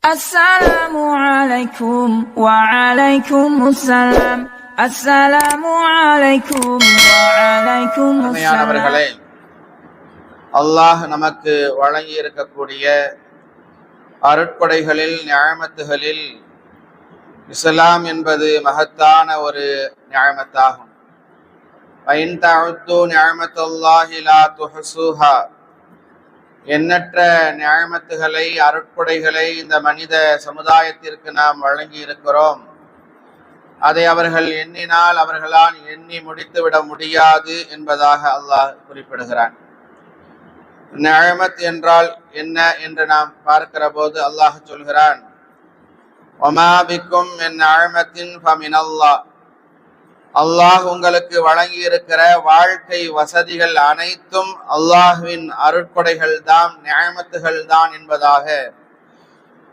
Assalamu alaikum wa alaikum assalam. Assalamu alaikum wa alaikum assalam. அல்லாஹ் நமக்கு வழங்கி இருக்கக்கூடிய அருட்கொடைகளில் நிஅமத்துகளில் இஸ்லாம் என்பது மகத்தான ஒரு நிஅமத்தாகும். வஇன் தஅது நிஅமத்துல்லாஹி லா துஹ்ஸூஹா. எண்ணற்ற நிஅமத்துகளை அருட்கொடைகளை இந்த மனித சமுதாயத்திற்கு நாம் வழங்கி இருக்கிறோம். அதை அவர்கள் எண்ணினால் அவர்களால் எண்ணி முடித்துவிட முடியாது என்பதாக அல்லாஹ் குறிப்பிடுகிறான். நிஅமத் என்றால் என்ன என்று நாம் பார்க்கிற போது அல்லாஹ் சொல்கிறான், வமா பிக்கும் மின் நிஅமத்தின் ஃபமினல்லாஹ். அல்லாஹ் உங்களுக்கு வழங்கி இருக்கிற வாழ்க்கை வசதிகள் அனைத்தும் அல்லாஹ்வின் அருட்கொடைகள் தான், நிஅமத்துகள் தான் என்பதாக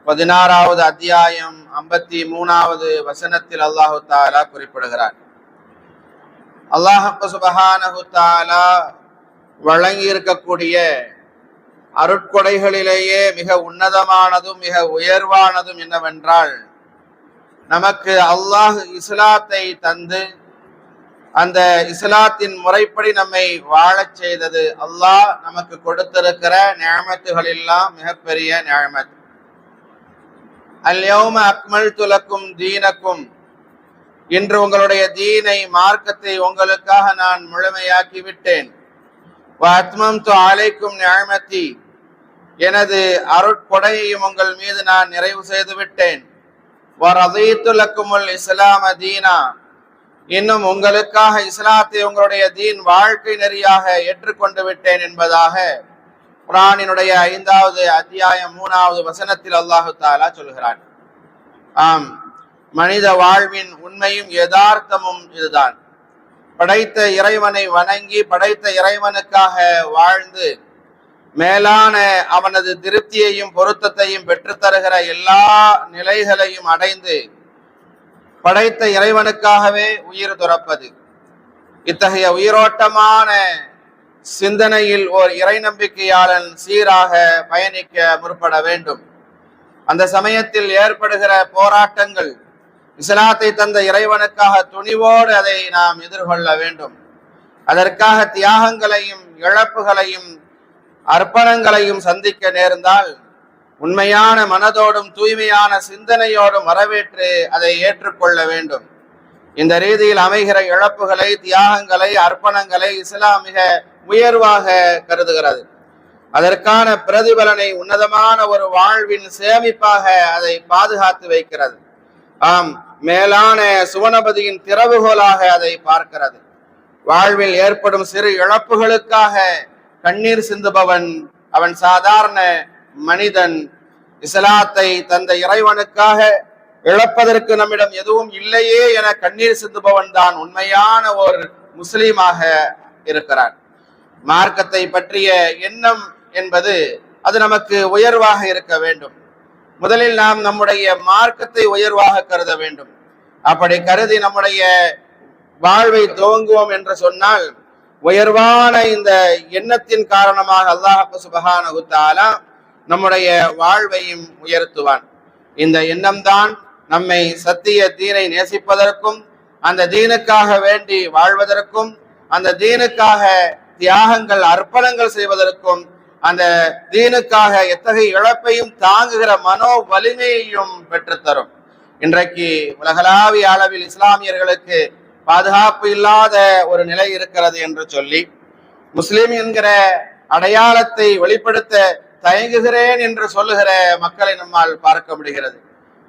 16வது அத்தியாயம் 53வது வசனத்தில் அல்லாஹு தஆலா குறிப்பிடுகிறார். அல்லாஹ் சுப்ஹானஹு தஆலா வழங்கி இருக்கக்கூடிய அருட்கொடைகளிலேயே மிக உன்னதமானதும் மிக உயர்வானதும் என்னவென்றால், நமக்கு அல்லாஹ் இஸ்லாத்தை தந்து அந்த இஸ்லாத்தின் முறைப்படி நம்மை வாழச் செய்தது. அல்லாஹ் நமக்கு கொடுத்திருக்கிற நிஅமத்துகள் எல்லாம் மிகப்பெரிய நிஅமத். அல்யௌம அக்மல்து லக்கும் தீனக்கும். இன்று உங்களுடைய தீனை, மார்க்கத்தை உங்களுக்காக நான் முழுமையாக்கி விட்டேன். வ அத்மம்து அலைக்கும் நிஅமதி. எனது அருட்கொடையையும் உங்கள் மீது நான் நிறைவு செய்து விட்டேன். வ ரதீது லக்குமுல் இஸ்லாம தீனா. இன்னும் உங்களுக்காக இஸ்லாத்தை உங்களுடைய தீன் வாழ்க்கை நெறியாக ஏற்றுக்கொண்டு விட்டேன் என்பதாக குர்ஆனினுடைய 5வது அத்தியாயம் 3வது வசனத்தில் அல்லாஹு தஆலா சொல்கிறான். ஆம், மனித வாழ்வின் உண்மையும் யதார்த்தமும் இதுதான். படைத்த இறைவனை வணங்கி படைத்த இறைவனுக்காக வாழ்ந்து மேலான அவனது திருப்தியையும் பொருத்தத்தையும் பெற்றுத்தருகிற எல்லா நிலைகளையும் அடைந்து படைத்த இறைவனுக்காகவே உயிர் துறப்பது. இத்தகைய உயிரோட்டமான சிந்தனையில் ஓர் இறை நம்பிக்கையாளன் சீராக பயணிக்க முற்பட வேண்டும். அந்த சமயத்தில் ஏற்படுகிற போராட்டங்கள், இஸ்லாத்தை தந்த இறைவனுக்காக துணிவோடு அதை நாம் எதிர்கொள்ள வேண்டும். அதற்காக தியாகங்களையும் இழப்புகளையும் அர்ப்பணங்களையும் சந்திக்க நேர்ந்தால் உண்மையான மனதோடும் தூய்மையான சிந்தனையோடும் வரவேற்று அதை ஏற்றுக்கொள்ள வேண்டும். இந்த ரீதியில் அமைகிற இழப்புகளை, தியாகங்களை, அர்ப்பணங்களை இஸ்லாம் மிக உயர்வாக கருதுகிறது. அதற்கான பிரதிபலனை உன்னதமான ஒரு வாழ்வின் சேமிப்பாக அதை பாதுகாத்து வைக்கிறது. ஆம், மேலான சுவனபதியின் திறவுகோலாக அதை பார்க்கிறது. வாழ்வில் ஏற்படும் சிறு இழப்புகளுக்காக கண்ணீர் சிந்துபவன் அவன் சாதாரண மனிதன். இஸ்லாத்தை தந்த இறைவனுக்காக இழப்பதற்கு நம்மிடம் எதுவும் இல்லையே என கண்ணீர் சிந்துபவன் தான் உண்மையான ஒரு முஸ்லீமாக இருக்கிறான். மார்க்கத்தை பற்றிய எண்ணம் என்பது அது நமக்கு உயர்வாக இருக்க வேண்டும். முதலில் நாம் நம்முடைய மார்க்கத்தை உயர்வாக கருத வேண்டும். அப்படி கருதி நம்முடைய வாழ்வை துவங்குவோம் என்று சொன்னால் உயர்வான இந்த எண்ணத்தின் காரணமாக அல்லாஹ் சுப்ஹானஹு தஆலா நம்முடைய வாழ்வையும் உயர்த்துவான். இந்த எண்ணம் தான் நம்மை சத்திய தீனை நேசிப்பதற்கும் அந்த தீனுக்காக வேண்டி வாழ்வதற்கும் அந்த தீனுக்காக தியாகங்கள் அர்ப்பணங்கள் செய்வதற்கும் அந்த தீனுக்காக எத்தகைய இழப்பையும் தாங்குகிற மனோ வலிமையையும் பெற்றுத்தரும். இன்றைக்கு உலகளாவிய அளவில் இஸ்லாமியர்களுக்கு பாதுகாப்பு இல்லாத ஒரு நிலை இருக்கிறது என்று சொல்லி முஸ்லிம் என்கிற அடையாளத்தை வெளிப்படுத்த தயங்குகிறேன் என்று சொல்லுகிற மக்களை நம்மால் பார்க்க முடிகிறது.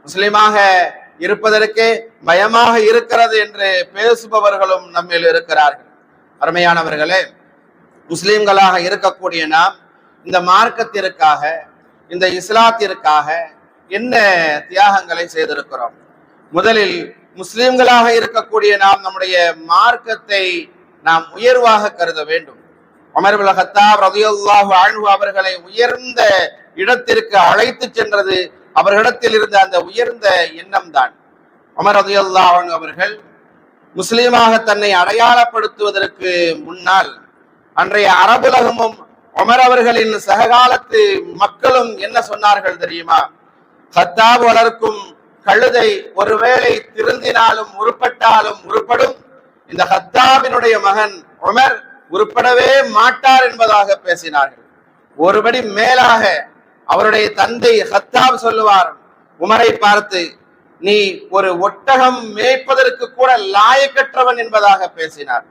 முஸ்லிமாக இருப்பதற்கே பயமாக இருக்கிறது என்று பேசுபவர்களும் நம்மில் இருக்கிறார்கள். அருமையானவர்களே, முஸ்லிம்களாக இருக்கக்கூடிய நாம் இந்த மார்க்கத்திற்காக, இந்த இஸ்லாத்திற்காக என்ன தியாகங்களை செய்திருக்கிறோம்? முதலில் முஸ்லிம்களாக இருக்கக்கூடிய நாம் நம்முடைய மார்க்கத்தை நாம் உயர்வாக கருத வேண்டும். உமர் இப்னு கத்தாப் ரலியல்லாஹு அன்ஹு அவர்களை உயர்ந்த இடத்திற்கு அழைத்து சென்றது அவர்களிடத்தில் இருந்த அந்த உயர்ந்த எண்ணம் தான். உமர் ரலியல்லாஹு அன்ஹு அவர்கள் முஸ்லீமாக தன்னை அடையாளப்படுத்துவதற்கு முன்னால் அன்றைய அரபுலகமும் உமர் அவர்களின் சககாலத்து மக்களும் என்ன சொன்னார்கள் தெரியுமா? கத்தாப் வளர்க்கும் கழுதை ஒருவேளை திருந்தினாலும் உருப்பட்டாலும் உருப்படும், இந்த கத்தாபினுடைய மகன் உமர் உருப்படவே மாட்டார் என்பதாக பேசினார்கள். ஒருபடி மேலாக அவருடைய தந்தை கத்தாப் சொல்லுவார் உமரை பார்த்து, நீ ஒரு ஒட்டகம் மேய்ப்பதற்கு கூட லாயக்கற்றவன் என்பதாக பேசினார்.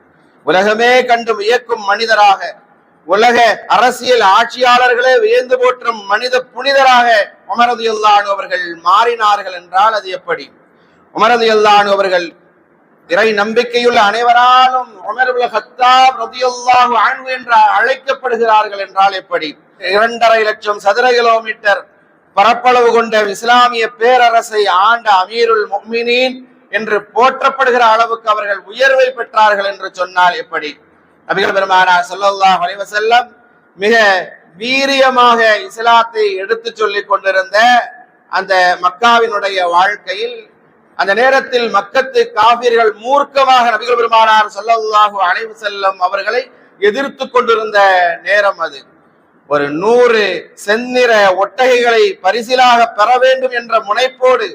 உலகமே கண்டு வியக்கும் மனிதராக, உலக அரசியல் ஆட்சியாளர்களே வியந்து போற்றும் மனித புனிதராக உமர் ரலியல்லாஹு அன்ஹு அவர்கள் மாறினார்கள் என்றால் அது எப்படி? உமர் ரலியல்லாஹு அன்ஹு அவர்கள் இறை நம்பிக்கையுள்ள அனைவராலும் உமர் இப்னு கத்தாப் ரலியல்லாஹு அன்ஹு என்று அழைக்கப்படுகிறார்கள் என்றால் எப்படி? 2.5 லட்சம் சதுர கிலோமீட்டர் பரப்பளவு கொண்ட இஸ்லாமிய பேரரசை ஆண்ட அமீருல் முஃமினீன் என்று போற்றப்படுகிற அளவுக்கு அவர்கள் உயர்வை பெற்றார்கள் என்று சொன்னால் எப்படி? நபிகள் பெருமானார் ஸல்லல்லாஹு அலைஹி வஸல்லம் மிக வீரியமாக இஸ்லாத்தை எடுத்து சொல்லிக் கொண்டிருந்த அந்த மக்காவினுடைய வாழ்க்கையில், அந்த நேரத்தில் மக்கத்து காபிர்கள் மூர்க்கமாக நபிகள் பெருமானார் ஸல்லல்லாஹு அலைஹி வஸல்லம் அவர்களை எதிர்த்து கொண்டிருந்த நேரம் அது. ஒரு 100 செந்நிற ஒட்டகைகளை பரிசிலாக பெற வேண்டும் என்ற முனைப்போடு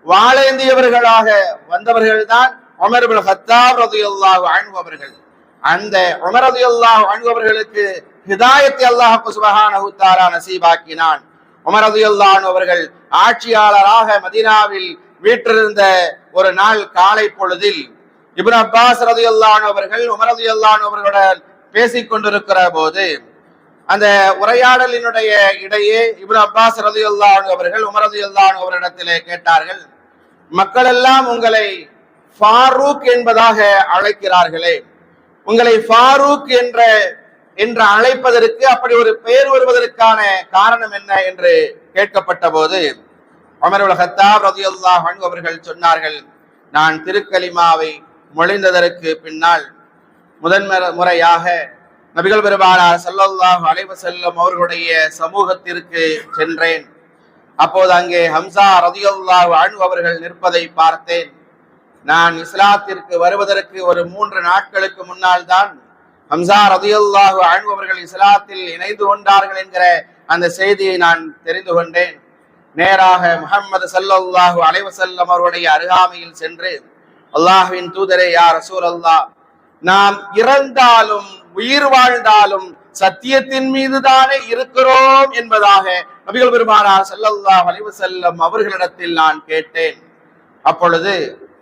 வாழேந்தியவர்களாக வந்தவர்கள்தான் உமர் இப்னு கத்தாப் ரலியல்லாஹு அன்ஹு அவர்கள். அந்த உமர் ரலியல்லாஹு அன்ஹு அவர்களுக்கு ஹிதாயத்தை அல்லாஹ் சுப்ஹானஹு வ தஆலா நசீபாக்கினான். உமர் ரலியல்லாஹு அன்ஹு அவர்கள் ஆட்சியாளராக மதீனாவில் வீற்றிருந்த ஒரு நாள் காலை பொழுதில் இப்னு அப்பாஸ் ரலியல்லாஹு அன்ஹு அவர்கள் உமர் ரலியல்லாஹு அன்ஹு அவர்களுடன் பேசிக் கொண்டிருக்கிற போது, அந்த உரையாடலினுடைய இடையே இப்னு அப்பாஸ் ரலியல்லாஹு அன்ஹு அவர்கள் உமர் ரலியல்லாஹு அன்ஹு அவரிடத்திலே கேட்டார்கள், மக்கள் எல்லாம் உங்களை ஃபாரூக் என்பதாக அழைக்கிறார்களே, உங்களை ஃபாரூக் என்று அழைப்பதற்கு அப்படி ஒரு பெயர் வருவதற்கான காரணம் என்ன என்று கேட்கப்பட்ட போது உமர் இப்னு கத்தாப் ரலியல்லாஹு அன்ஹு அவர்கள் சொன்னார்கள், நான் திருக்கலிமாவை மொழிந்ததற்கு பின்னால் முறையாக நபிகள் பெருமானார் ஸல்லல்லாஹு அலைஹி வஸல்லம் அவர்களுடைய சமூகத்திற்கு சென்றேன். அப்போது அங்கே ஹம்சா ரலியல்லாஹு அன்ஹு அவர்கள் நிற்பதை பார்த்தேன். நான் இஸ்லாத்திற்கு வருவதற்கு ஒரு 3 நாட்களுக்கு முன்னால் தான் ஹம்சா ரலியல்லாஹு அன்ஹு அவர்கள் இஸ்லாத்தில் இணைந்து கொண்டார்கள் என்கிற அந்த செய்தியை நான் தெரிந்து கொண்டேன். நேராக முஹம்மது ஸல்லல்லாஹு அலைஹி வஸல்லம் அவருடைய அருகாமையில் சென்று, அல்லாஹ்வின் தூதரே, யா ரசூலல்லாஹ், நாம் இறந்தாலும் உயிர் வாழ்ந்தாலும் சத்தியத்தின் மீது தானே இருக்கிறோம் என்பதாக நபிகள் பெருமானார் ஸல்லல்லாஹு அலைஹி வஸல்லம் அவர்களிடத்தில் நான் கேட்டேன். அப்பொழுது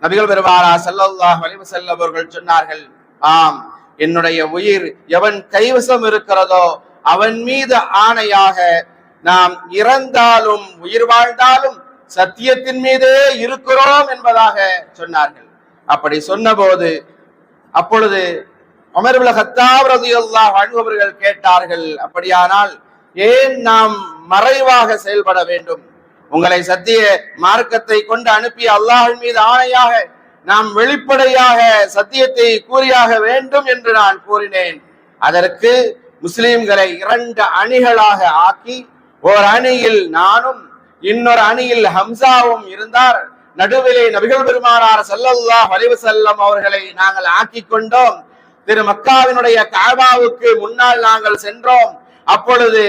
நபிகள் பெருமானார் ஸல்லல்லாஹு அலைஹி வஸல்லம் அவர்கள் சொன்னார்கள், ஆம், என்னுடைய உயிர் எவன் கைவசம் இருக்கிறதோ அவன் மீது ஆணையாக நாம் இறந்தாலும் உயிர் வாழ்ந்தாலும் சத்தியத்தின் மீதே இருக்கிறோம் என்பதாக சொன்னார்கள். அப்படி சொன்னபோது அப்பொழுது உமர் இப்னு கத்தாப் ரலியல்லாஹு அன்ஹு அவர்கள் கேட்டார்கள், அப்படியானால் ஏன் நாம் மறைவாக செயல்பட வேண்டும்? உங்களை சத்திய மார்க்கத்தை கொண்டு அனுப்பிய அல்லாஹ்வின் மீது ஆணையாக நாம் வெளிப்படையாக சத்தியத்தை கூறியாக வேண்டும் என்று நான் கூறினேன். அதற்கு முஸ்லிம்களை 2 அணிகளாக ஆக்கி, ஓர் அணியில் நானும் இன்னொரு அணியில் ஹம்சாவும் இருந்தார். நடுவிலே நபிகள் பெருமானார் ஸல்லல்லாஹு அலைஹி வஸல்லம் அவர்களை நாங்கள் ஆக்கி கொண்டோம். திரு மக்காவினுடைய கஅபாவுக்கு முன்னால் நாங்கள் சென்றோம். அப்பொழுது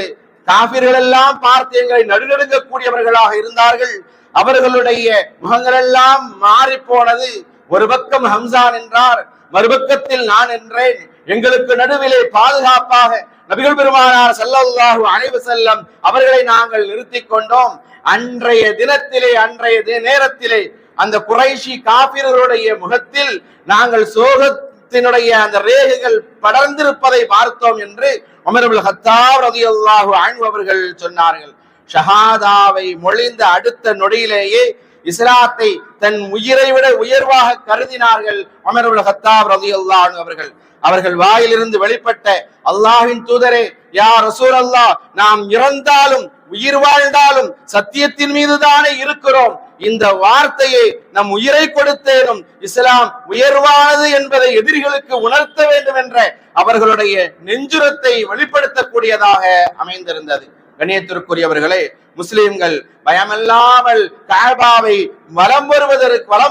காபிர்கள் எல்லாம் பார்த்து எங்களை நடுநடுங்கக்கூடியவர்களாக இருந்தார்கள். அவர்களுடைய முகங்கள் எல்லாம் மாறி போனது. ஒரு பக்கம் ஹம்சா நின்றார், மறுபக்கத்தில் நான் என்றேன். எங்களுக்கு நடுவிலே பாதுகாப்பாக நபிகள் பெருமானார் ஸல்லல்லாஹு அலைஹி வஸல்லம் அவர்களை நாங்கள் நிறுத்திக் கொண்டோம். அன்றைய தினத்திலே, அன்றைய நேரத்திலே அந்த குறைஷி காபிர்களுடைய முகத்தில் நாங்கள் சோகத்தினுடைய அந்த ரேகைகள் படர்ந்திருப்பதை பார்த்தோம் என்று உமர் இப்னு கத்தாப் ரலியல்லாஹு அன்ஹு அவர்கள் சொன்னார்கள். ஷஹாதாவை மொழிந்த அடுத்த நொடியிலேயே இஸ்லாத்தை தன் உயிரை விட உயர்வாக கருதினார்கள் உமர் இப்னு கத்தாப் ரலியல்லாஹு அன்ஹு அவர்கள். அவர்கள் வாயிலிருந்து வெளிப்பட்ட, அல்லாஹ்வின் தூதரே, யா ரசூலல்லாஹ், நாம் இறந்தாலும் உயிர் வாழ்ந்தாலும் சத்தியத்தின் மீது தானே இருக்கிறோம். இந்த வார்த்தையை நம் உயிரை கொடுத்தேனும் இஸ்லாம் உயர்வானது என்பதை எதிரிகளுக்கு உணர்த்த வேண்டும் என்ற அவர்களுடைய நெஞ்சுரத்தை வெளிப்படுத்தக்கூடியதாக அமைந்திருந்தது. கண்ணியத்திற்குரியவர்களே, முஸ்லிம்கள் பயமில்லாமல் கஅபாவை வலம்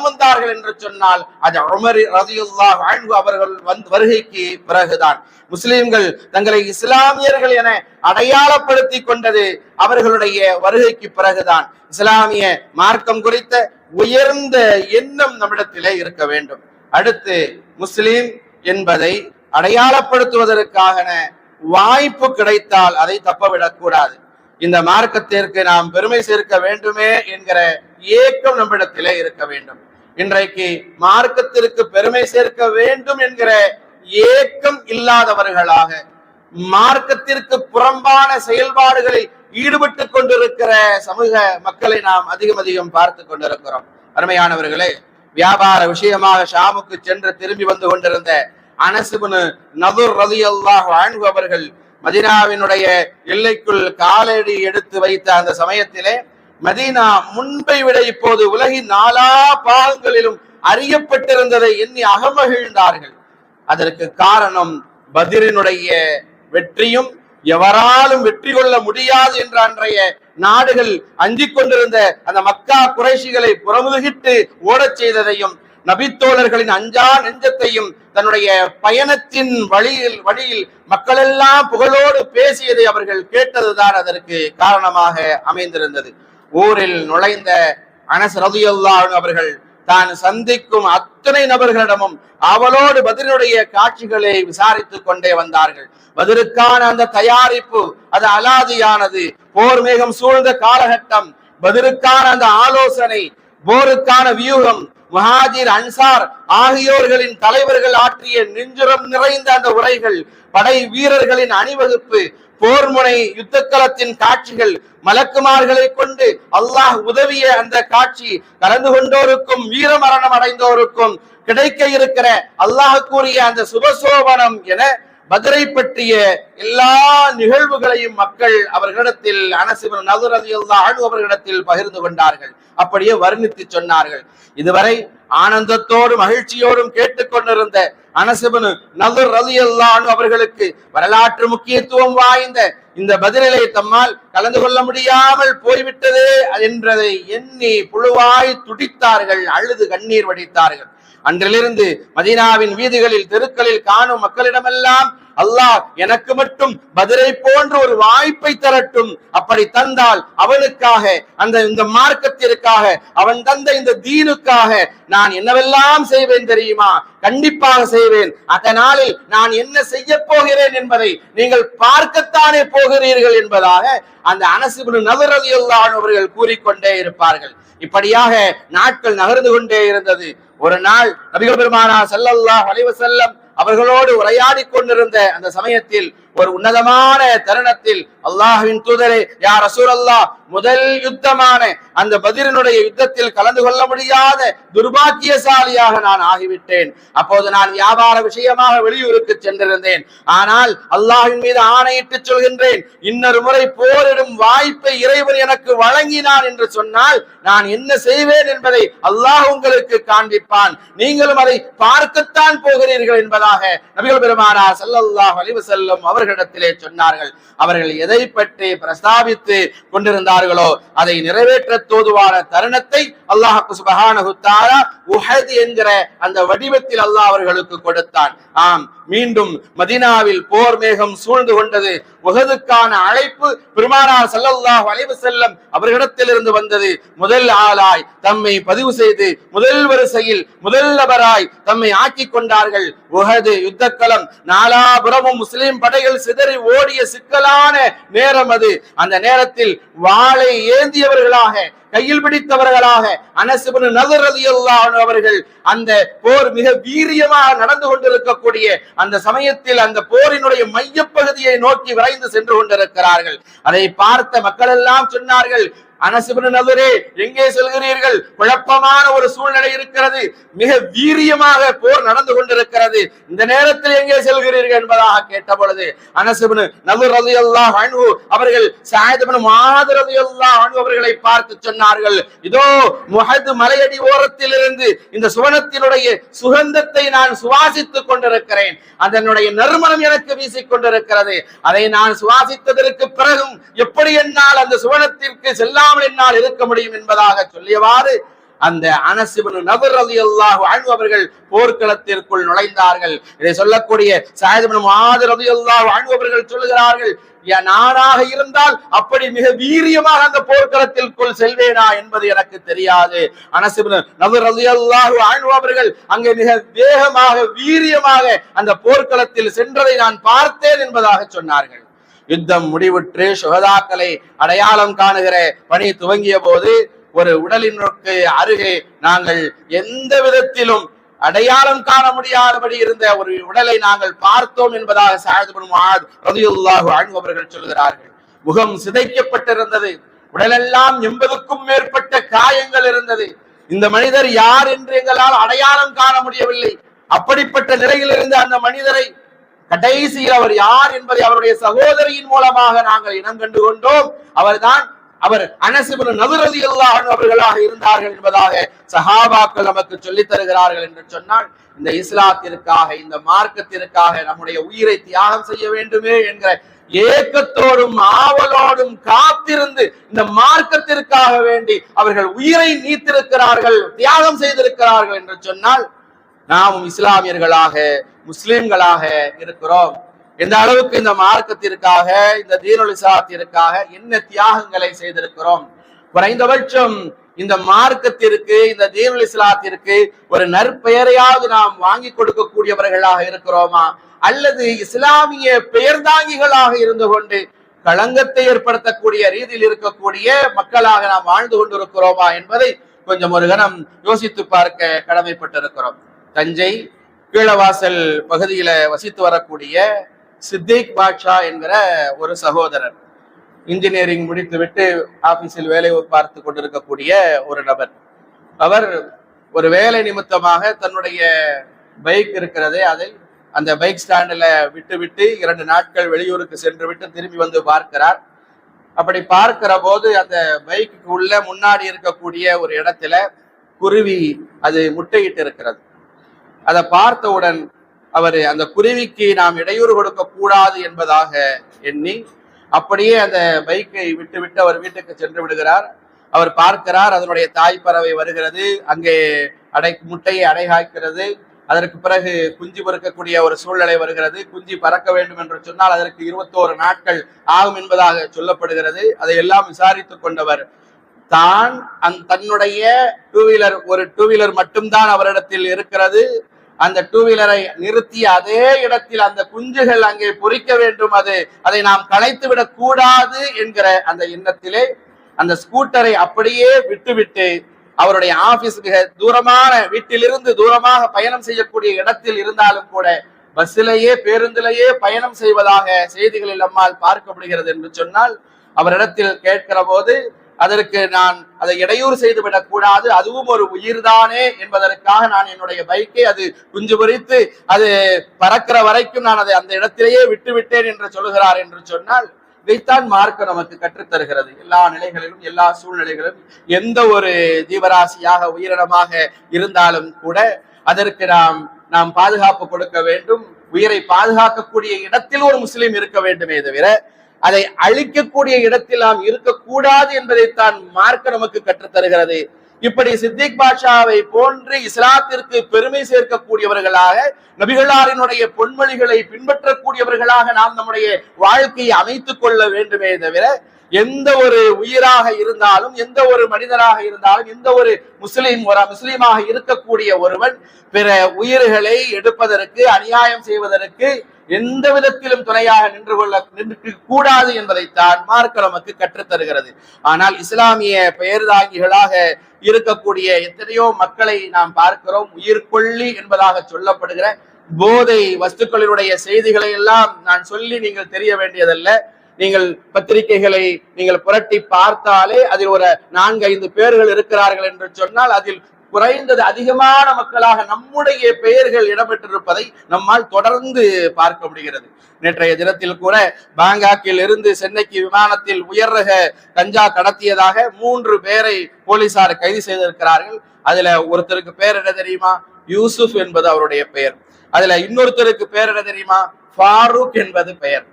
வந்தார்கள் என்று சொன்னால் அது உமர் ரலியல்லாஹு அன்ஹு அவர்கள் வருகைக்கு பிறகுதான். முஸ்லிம்கள் தங்களை இஸ்லாமியர்கள் என அடையாளப்படுத்தி கொண்டது அவர்களுடைய வருகைக்கு பிறகுதான். இஸ்லாமிய மார்க்கம் குறித்த உயர்ந்த எண்ணம் நம்மிடத்திலே இருக்க வேண்டும். அடுத்து, முஸ்லிம் என்பதை அடையாளப்படுத்துவதற்கான வாய்ப்பு கிடைத்தால் அதை தப்பவிடக் கூடாது. இந்த மார்க்கத்திற்கு நாம் பெருமை சேர்க்க வேண்டுமே என்கிற ஏக்கம் நம்மிடத்திலே இருக்க வேண்டும். இன்றைக்கு மார்க்கத்திற்கு பெருமை சேர்க்க வேண்டும் என்கிற ஏக்கம் இல்லாதவர்களாக மார்க்கத்திற்கு புறம்பான செயல்பாடுகளில் ஈடுபட்டுக் கொண்டிருக்கிற சமூக மக்களை நாம் அதிகம் பார்த்து கொண்டிருக்கிறோம். அருமையானவர்களே, வியாபார விஷயமாக ஷாமுக்கு சென்று திரும்பி வந்து கொண்டிருந்த அனஸ் இப்னு நதுர் ரலியல்லாஹு அன்ஹு அவர்கள் மதீனாவினுடைய எல்லைக்குள் காலடி எடுத்து வைத்த அந்த சமயத்திலே மதீனா முன்பை விட இப்போது உலகின் நாலா பாகங்களிலும் அறியப்பட்டிருந்ததை எண்ணி அகமகிழ்ந்தார்கள். அதற்கு காரணம் பத்ரினுடைய வெற்றியும் எவராலும் வெற்றி கொள்ள முடியாது என்ற அன்றைய நாடுகள் அஞ்சிக் கொண்டிருந்த அந்த மக்கா குறைஷிகளை புறமுதுகிட்டு ஓடச் செய்ததையும் நபித்தோழர்களின் அஞ்சா நெஞ்சத்தையும் தன்னுடைய பயணத்தின் வழியில் மக்கள் எல்லாம் புகழோடு பேசியதை அவர்கள் கேட்டதுதான் அதற்கு காரணமாக அமைந்திருந்தது. ஊரில் நுழைந்த அனஸ் ரலியல்லாஹு அவர்கள் தான் சந்திக்கும் அத்தனை நபர்களிடமும் அவளோடு பத்ரினுடைய காட்சிகளை விசாரித்துக் கொண்டே வந்தார்கள். பத்ருக்கான அந்த தயாரிப்பு அது அலாதியானது. போர் மேகம் சூழ்ந்த காலகட்டம், பத்ருக்கான அந்த ஆலோசனை, போருக்கான வியூகம், முஹாஜிர் அன்சார் ஆகியோர்களின் தலைவர்கள் ஆற்றிய நெஞ்சுரம் நிறைந்த அந்த உரைகள், படை வீரர்களின் அணிவகுப்பு, போர்முனை யுத்தக்களத்தின் காட்சிகள், மலக்குமார்களை கொண்டு அல்லாஹ் உதவிய அந்த காட்சி, கலந்து கொண்டோருக்கும் வீரமரணம் அடைந்தோருக்கும் கிடைக்க இருக்கிற அல்லாஹ் கூறிய அந்த சுபசோபனம் என பத்ரை பற்றிய எல்லா நிகழ்வுகளையும் மக்கள் அவர்களிடத்தில் அனஸ் இப்னு நதுர் ரலியல்லாஹு அன்ஹு அவர்களிடத்தில் பகிர்ந்து கொண்டார்கள். அப்படியே வர்ணித்து சொன்னார்கள். இதுவரை ஆனந்தத்தோடு மகிழ்ச்சியோடும் கேட்டுக்கொண்டிருந்த அனஸ் இப்னு நதுர் ரலியல்லாஹு அன்ஹு அவர்களுக்கு வரலாற்று முக்கியத்துவம் வாய்ந்த இந்த பதிலை தம்மால் கலந்து கொள்ள முடியாமல் போய்விட்டதே என்றதை எண்ணி புழுவாய் துடித்தார்கள், அழுது கண்ணீர் வடித்தார்கள். அன்றிலிருந்து மதீனாவின் வீதிகளில் தெருக்களில் காணும் மக்களிடமெல்லாம் அல்லாஹ் எனக்கு மட்டும் பத்ரை போன்ற ஒரு வாய்ப்பை தரட்டும், அப்படி தந்தால் அவனுக்காக இந்த மார்க்கத்திற்காக அவன் தந்த இந்த தீனுக்காக நான் என்னவெல்லாம் செய்வேன் தெரியுமா, கண்டிப்பாக செய்வேன். அதனாலில் நான் என்ன செய்ய போகிறேன் என்பதை நீங்கள் பார்க்கத்தானே போகிறீர்கள் என்பதாக அந்த அனஸ் இப்னு நதுர் ரலியல்லாஹு அன்ஹு அவர்கள் கூறிக்கொண்டே இருப்பார்கள். இப்படியாக நாட்கள் நகர்ந்து கொண்டே இருந்தது. ஒரு நாள் நபிகள் பெருமானார் ஸல்லல்லாஹு அலைஹி வஸல்லம் அவர்களோடு உரையாடி கொண்டிருந்த அந்த சமயத்தில் ஒரு உன்னதமான தருணத்தில் அல்லாஹ்வின் தூதரே, யா ரசூலல்லாஹ், முதல் யுத்தமான அந்த பத்ரினுடைய யுத்தத்தில் கலந்து கொள்ள முடியாத துர்பாக்கியசாலியாக நான் ஆகிவிட்டேன். அப்போது நான் வியாபார விஷயமாக வெளியூருக்கு சென்றிருந்தேன். ஆனால் அல்லாஹ்வின் மீது ஆணையிட்டு சொல்கின்றேன், இன்னொரு முறை போரிடும் வாய்ப்பை இறைவன் எனக்கு வழங்கினான் என்று சொன்னால் நான் என்ன செய்வேன் என்பதை அல்லாஹ் உங்களுக்கு காண்பிப்பான், நீங்களும் அதை பார்க்கத்தான் போகிறீர்கள் என்பதாக நபிகள் பெருமானார் ஸல்லல்லாஹு அலைஹி வஸல்லம் அவர்களிடத்திலே சொன்னார்கள். அவர்கள் எதை பற்றி பிரஸ்தாபித்து கொண்டிருந்தார்களோ அதை நிறைவேற்ற தோதுவான தருணத்தை அல்லாஹ் சுப்ஹானஹு தஆலா உஹத் என்கிற அந்த வடிவத்தில் அல்லாஹ் அவர்களுக்கு கொடுத்தான். ஆம், மீண்டும் மதீனாவில் போர் மேகம் சூழ்ந்து கொண்டது. உஹதுக்கான அழைப்பு பெருமானார் ஸல்லல்லாஹு அலைஹி வஸல்லம் அவர்களிடத்திலிருந்து வந்தது. முதல் ஆளாய் தம்மை பதிவு செய்து முதல் வரிசையில் முதல் நபராய் தம்மை ஆக்கிக் கொண்டார்கள். உஹது யுத்தக்களம், நாலாபுறமும் முஸ்லிம் படைகள் சிதறி ஓடிய சிக்கலான நேரம் அது. அந்த நேரத்தில் வாளை ஏந்தியவர்களாக, கையில் பிடித்தவர்களாக அனஸ் இப்னு நதுர் ரலியல்லாஹு அன்ஹு அவர்கள் அந்த போர் மிக வீரியமாக நடந்து கொண்டிருக்கக்கூடிய அந்த சமயத்தில் அந்த போரினுடைய மையப்பகுதியை நோக்கி விரைந்து சென்று கொண்டிருக்கிறார்கள். அதை பார்த்த மக்கள் எல்லாம் சொன்னார்கள், அனஸ் இப்னு நதுரே எங்கே செல்கிறீர்கள்? குழப்பமான ஒரு சூழ்நிலை இருக்கிறது, மிக வீரியமாக போர் நடந்து கொண்டிருக்கிறது, இந்த நேரத்தில் எங்கே செல்கிறீர்கள் என்பதாக கேட்ட பொழுது அனஸ் இப்னு நதுர் ரலியல்லாஹு அன்ஹு அவர்கள் சஅத் இப்னு முஆத் ரலியல்லாஹு அன்ஹு அவர்களை பார்த்து சொன்னார்கள், இதோ முஹத் மலையடி ஓரத்தில் இருந்து இந்த சுவனத்தினுடைய சுகந்தத்தை நான் சுவாசித்துக் கொண்டிருக்கிறேன், அதனுடைய நறுமணம் எனக்கு வீசிக் கொண்டிருக்கிறது, அதை நான் சுவாசித்ததற்கு பிறகும் எப்படி என்னால் அந்த சுவனத்திற்கு செல்லாமல் என்னால் இருக்க முடியும் என்பதாக சொல்லியவாறு அந்த அனஸ் இப்னு நதுர் ரலியல்லாஹு அன்ஹு அவர்கள் போர்க்களத்திற்குள் நுழைந்தார்கள். இதை சொல்லக்கூடிய சஅத் இப்னு முஆத் ரலியல்லாஹு அன்ஹு அவர்கள் சொல்லுகிறார்கள், நானாக இருந்தால் அப்படி மிக வீரியமாக அந்த போர்க்களத்திற்குள் செல்வேனா என்பது எனக்கு தெரியாது. அனஸ் இப்னு நதுர் ரலியல்லாஹு அன்ஹு அவர்கள் அங்கே மிக வேகமாக வீரியமாக அந்த போர்க்களத்தில் சென்றதை நான் பார்த்தேன் என்பதாக சொன்னார்கள். யுத்தம் முடிவுற்று சுஹதாக்களை அடையாளம் காணுகிற பணி துவங்கிய போது ஒரு உடலினுக்கு அருகே நாங்கள் எந்த விதத்திலும் அடையாளம் காண முடியாதபடி இருந்த ஒரு உடலை நாங்கள் பார்த்தோம் என்பதாக சஅத் இப்னு முஆத் ரலியல்லாஹு அன்ஹு அவர்கள் சொல்கிறார்கள். முகம் சிதைக்கப்பட்டிருந்தது, உடலெல்லாம் 80க்கும் மேற்பட்ட காயங்கள் இருந்தது. இந்த மனிதர் யார் என்று எங்களால் அடையாளம் காண முடியவில்லை. அப்படிப்பட்ட நிலையில் இருந்த அந்த மனிதரை கடைசியில் அவர் யார் என்பதை அவருடைய சகோதரியின் மூலமாக நாங்கள் இனம் கண்டு கொண்டோம். அவர் அனஸ் இப்னு நதுர் ரலியல்லாஹு அன்ஹு அவர்களாக இருந்தார்கள் என்பதாக சஹாபாக்கள் நமக்கு சொல்லித் தருகிறார்கள். என்று சொன்னால் இந்த இஸ்லாத்திற்காக, இந்த மார்க்கத்திற்காக நம்முடைய உயிரை தியாகம் செய்ய வேண்டுமே என்கிற ஏக்கத்தோடும் ஆவலோடும் காத்திருந்து இந்த மார்க்கத்திற்காக வேண்டி அவர்கள் உயிரை நீத்திருக்கிறார்கள், தியாகம் செய்திருக்கிறார்கள் என்று சொன்னால் நாமும் இஸ்லாமியர்களாக, முஸ்லிம்களாக இருக்கிறோம். எந்த அளவுக்கு இந்த மார்க்கத்திற்காக, இந்த தீனுல் இஸ்லாத்திற்காக என்ன தியாகங்களை செய்திருக்கிறோம். குறைந்தபட்சம் இந்த மார்க்கத்திற்கு, இந்த தீனுல் இஸ்லாத்திற்கு ஒரு நற்பெயரையாவது நாம் வாங்கி கொடுக்கக்கூடியவர்களாக இருக்கிறோமா, அல்லது இஸ்லாமிய பெயர்தாங்கிகளாக இருந்து கொண்டு களங்கத்தை ஏற்படுத்தக்கூடிய ரீதியில் இருக்கக்கூடிய மக்களாக நாம் வாழ்ந்து கொண்டிருக்கிறோமா என்பதை கொஞ்சம் ஒரு கணம் யோசித்து பார்க்க கடமைப்பட்டிருக்கிறோம். தஞ்சை கீழவாசல் பகுதியில வசித்து வரக்கூடிய சித்திக் பாட்ஷா என்கிற ஒரு சகோதரர், இன்ஜினியரிங் முடித்துவிட்டு ஆபீஸில் வேலை பார்த்து கொண்டிருக்கக்கூடிய ஒரு நபர். அவர் ஒரு வேலை நிமித்தமாக தன்னுடைய பைக் இருக்கிறதே, அதை அந்த பைக் ஸ்டாண்டில் விட்டு 2 நாட்கள் வெளியூருக்கு சென்று விட்டு திரும்பி வந்து பார்க்கிறார். அப்படி பார்க்கிற போது அந்த பைக்கு உள்ள முன்னாடி இருக்கக்கூடிய ஒரு இடத்துல குருவி அது முட்டையிட்டு இருக்கிறது. அதை பார்த்தவுடன் அவர் அந்த குருவிக்கு நாம் இடையூறு கொடுக்க கூடாது என்பதாக எண்ணி அப்படியே அந்த பைக்கை விட்டு அவர் வீட்டுக்கு சென்று விடுகிறார். அவர் பார்க்கிறார், அதனுடைய தாய் பறவை வருகிறது, அங்கே முட்டையை அடைகாய்க்கிறது. அதற்கு பிறகு குஞ்சு பொறுக்கக்கூடிய ஒரு சூழ்நிலை வருகிறது. குஞ்சு பறக்க வேண்டும் என்று சொன்னால் அதற்கு 21 நாட்கள் ஆகும் என்பதாக சொல்லப்படுகிறது. அதை எல்லாம் விசாரித்துக் கொண்டவர் தான் தன்னுடைய ஒரு டூ வீலர் மட்டும்தான் அவரிடத்தில் இருக்கிறது. அந்த டூ வீலரை நிறுத்தி அதே இடத்தில் அந்த குஞ்சுகள் அங்கே பொறிக்க வேண்டும், அதை நாம் கலைத்து விடக் கூடாது என்கிற அந்த எண்ணத்திலே அந்த ஸ்கூட்டரை அப்படியே விட்டுவிட்டு அவருடைய ஆபீஸ் மிக தூரமான, வீட்டிலிருந்து தூரமாக பயணம் செய்யக்கூடிய இடத்தில் இருந்தாலும் கூட பஸ்ஸிலேயே பேருந்திலேயே பயணம் செய்வதாக செய்திகளில் நம்மால் பார்க்கப்படுகிறது. என்று சொன்னால் அவரிடத்தில் கேட்கிற போது அதற்கு நான் அதை இடையூறு செய்து விடக் கூடாது, அதுவும் ஒரு உயிர்தானே என்பதற்காக நான் என்னுடைய பைக்கை அது குஞ்சு பொறித்து அது பறக்கிற வரைக்கும் நான் அதை அந்த இடத்திலேயே விட்டுவிட்டேன் என்று சொல்லுகிறார். என்று சொன்னால் இதைத்தான் மார்க்கம் நமக்கு கற்றுத்தருகிறது. எல்லா நிலைகளிலும், எல்லா சூழ்நிலைகளிலும், எந்த ஒரு ஜீவராசியாக உயிரினமாக இருந்தாலும் கூட அதற்கு நாம் பாதுகாப்பு கொடுக்க வேண்டும். உயிரை பாதுகாக்கக்கூடிய இடத்தில் ஒரு முஸ்லிம் இருக்க வேண்டுமே தவிர அதை அழிக்கக்கூடிய இடத்தில் நாம் இருக்கக்கூடாது என்பதைத்தான் மார்க்க நமக்கு கற்றுத்தருகிறது. இப்படி சித்திக் பாட்ஷாவை போன்று இஸ்லாத்திற்கு பெருமை சேர்க்கக்கூடியவர்களாக, நபிகளாரினுடைய பொன்மொழிகளை பின்பற்றக்கூடியவர்களாக நாம் நம்முடைய வாழ்க்கையை அமைத்துக் கொள்ள வேண்டுமே தவிர எந்த ஒரு உயிராக இருந்தாலும், எந்த ஒரு மனிதராக இருந்தாலும், எந்த ஒரு முஸ்லீமாக இருக்கக்கூடிய ஒருவன் பிற உயிர்களை எடுப்பதற்கு, அநியாயம் செய்வதற்கு எந்த விதத்திலும் துணையாக நின்று கூடாது என்பதைத்தான் மார்க்க நமக்கு கற்றுத்தருகிறது. ஆனால் இஸ்லாமிய பெயர்தாங்கிகளாக இருக்கக்கூடிய எத்தனையோ மக்களை நாம் பார்க்கிறோம். உயிர்கொல்லி என்பதாக சொல்லப்படுகிற போதை வஸ்துக்களினுடைய செய்திகளை எல்லாம் நான் சொல்லி நீங்கள் தெரிய வேண்டியதல்ல. நீங்கள் பத்திரிகைகளை நீங்கள் புரட்டி பார்த்தாலே அதில் ஒரு 4-5 பேர்கள் இருக்கிறார்கள் என்று சொன்னால் அதில் குறைந்தது அதிகமான மக்களாக நம்முடைய பெயர்கள் இடம்பெற்றிருப்பதை நம்மால் தொடர்ந்து பார்க்க முடிகிறது. நேற்றைய தினத்தில் கூட பாங்காக்கில் இருந்து சென்னைக்கு விமானத்தில் உயர் ரக கஞ்சா கடத்தியதாக 3 பேரை போலீசார் கைது செய்திருக்கிறார்கள். அதுல ஒருத்தருக்கு பேர் என்ன தெரியுமா? யூசுப் என்பது அவருடைய பெயர். அதுல இன்னொருத்தருக்கு பேர் என்ன தெரியுமா? ஃபாரூக் என்பது பெயர்.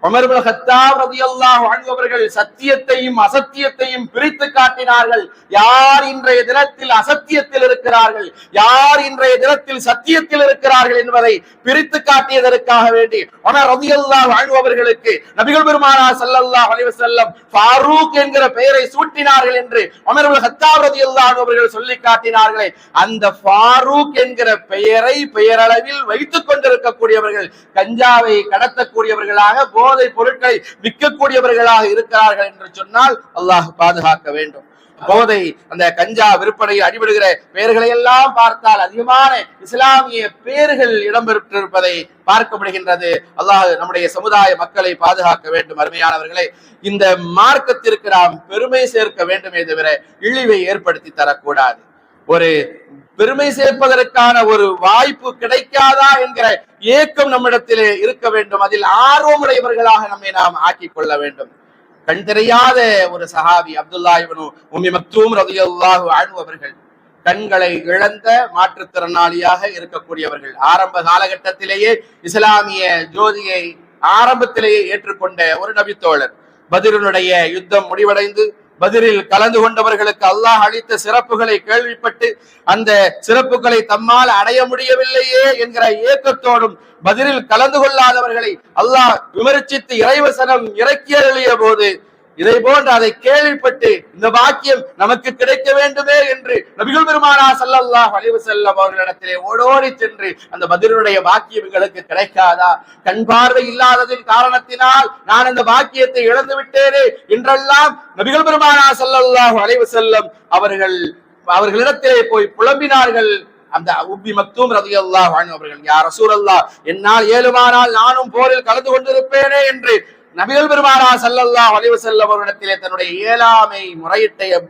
உமர் இப்னு கத்தாப் ரலியல்லாஹு அன்ஹு அவர்கள் சத்தியத்தையும் அசத்தியத்தையும் பிரித்து காட்டினார்கள். யார் இன்றைய தினத்தில் அசத்தியத்தில் இருக்கிறார்கள், யார் இன்றைய தினத்தில் சத்தியத்தில் இருக்கிறார்கள் என்பதை பிரித்து காட்டியதற்காக வேண்டி உமர் ரலியல்லாஹு அன்ஹு அவர்களுக்கு நபிகள் பெருமானார் ஸல்லல்லாஹு அலைஹி வஸல்லம் ஃபாரூக் என்கிற பெயரை சூட்டினார்கள் என்று உமர் இப்னு கத்தாப் ரலியல்லாஹு அன்ஹு அவர்கள் சொல்லி காட்டினார்களே, அந்த ஃபாரூக் என்கிற பெயரை பெயரளவில் வைத்துக் கொண்டிருக்கக்கூடியவர்கள் கஞ்சாவை கடத்தக்கூடியவர்களாக போதை பொருட்களை விற்கக்கூடியவர்களாக இருக்கிறார்கள் என்று சொன்னால் அல்லாஹ் பாதுகாக்க வேண்டும். போதை அந்த கஞ்சா விற்பனை அடிபடுகிற பெயர்களை எல்லாம் பார்த்தால் அதிகமான இஸ்லாமிய பெயர்கள் இடம்பெற்றிருப்பதை பார்க்கப்படுகின்றது. அல்லாஹ் நம்முடைய சமுதாய மக்களை பாதுகாக்க வேண்டும். அருமையானவர்களே, இந்த மார்க்கத்திற்கு நாம் பெருமை சேர்க்க வேண்டுமே தவிர இழிவை ஏற்படுத்தி தரக்கூடாது. ஒரு பெருமை சேர்ப்பதற்கான ஒரு வாய்ப்பு கிடைக்காதா என்கிற ஏக்கம் நம்மிடத்திலே இருக்க வேண்டும். அதில் ஆர்வமுடையவர்களாக நம்மை நாம் ஆக்கிக் கொள்ள வேண்டும். கண் தெரியாத ஒரு சஹாபி அப்துல்லா இப்னு உம்மி மக்தூம் ரலியல்லாஹு அன்ஹு அவர்கள் கண்களை இழந்த மாற்றுத்திறனாளியாக இருக்கக்கூடியவர்கள். ஆரம்ப காலகட்டத்திலேயே இஸ்லாமிய ஜோதியை ஆரம்பத்திலேயே ஏற்றுக்கொண்ட ஒரு நபித்தோழர். பத்ருடைய யுத்தம் முடிவடைந்து பதிலில் கலந்து கொண்டவர்களுக்கு அல்லாஹ் அளித்த சிறப்புகளை கேள்விப்பட்டு அந்த சிறப்புகளை தம்மால் அடைய முடியவில்லையே என்கிற ஏக்கத்தோடும் பதிலில் கலந்து கொள்ளாதவர்களை அல்லாஹ் விமர்சித்து இறைவசனம் இறக்கியருளிய போது இதை போன்று அதை கேள்விப்பட்டு இந்த பாக்கியம் நமக்கு கிடைக்க வேண்டுமே என்று நபிகள் பெருமானார் ஸல்லல்லாஹு அலைஹி வஸல்லம் அவர்களிடத்திலே ஓடோடி சென்று அந்த பதிலுடைய பாக்கியம் எங்களுக்கு கிடைக்காதா, கண் பார்வை இல்லாததின் காரணத்தினால் நான் அந்த பாக்கியத்தை இழந்து விட்டேனே என்றெல்லாம் நபிகள் பெருமானார் ஸல்லல்லாஹு அலைஹி வஸல்லம் அவர்களிடத்திலே போய் புலம்பினார்கள். அந்த உம்மி மக்தூம் ரலியல்லாஹு அன்ஹு அவர்கள், யா ரசூலல்லாஹ், என்னால் ஏழுமானால் நானும் போரில் கலந்து கொண்டிருப்பேனே என்று நபிகள் பெருமானார் ஸல்லல்லாஹு அலைஹி வஸல்லம் அவர்களிடத்திலே தன்னுடைய இயலாமை